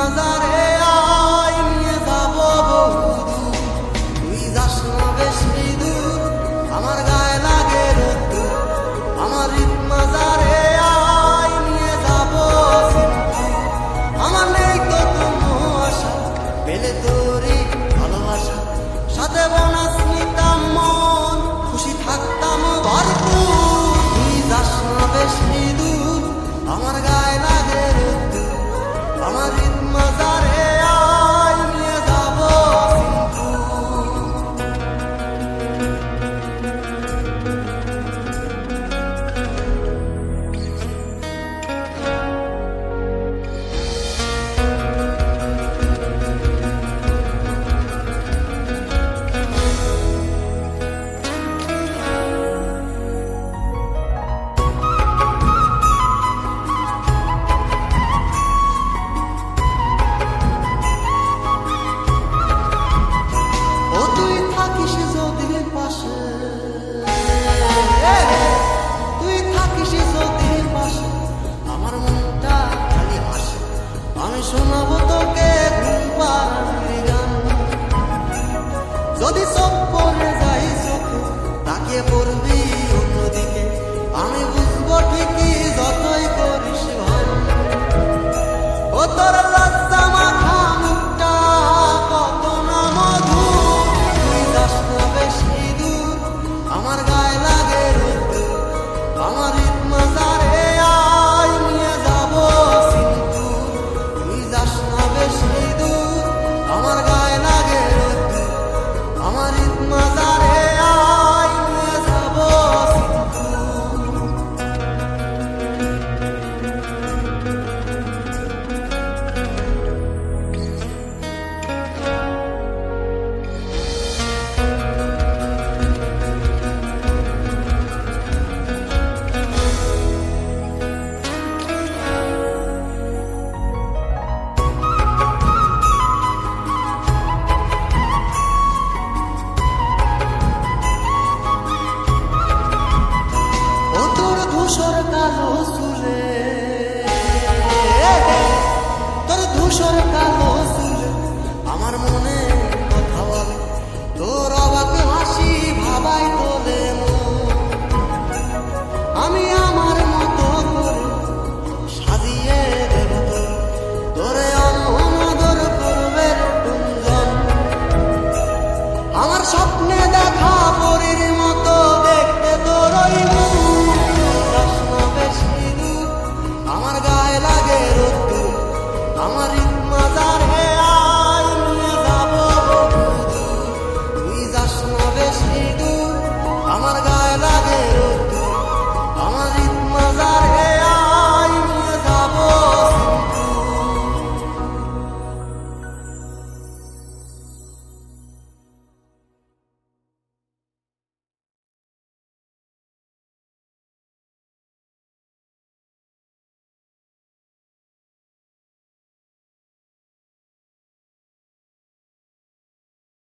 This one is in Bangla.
মাজারে আয় নিয়ে যাব বহুদূর। তুই যাস না বেশি দূর, আমার গায়ে লাগে রোদ্দুর। আমার ঈদ মাজারে আয় নিয়ে যাব সিন্ধুর। আমার নেই তো কোনো আশা, পেলে তোরই ভালোবাসা। সাথে বোনাস নিতাম মন, খুশি থাকতাম ভরপুর। তুই যাস না বেশি দূর, আমার গায়ে লাগে রোদ্দুর। আমার ঈদ মাজারে আয় নিয়ে যাব সিন্ধুর। ও তুই থাকিস যদি পাশে, তুই থাকিস যদি পাশে, আমার মনটা খালি হাসে। আমি শোনাবো তোকে ঘুম পাড়ানোর গান। যদি সব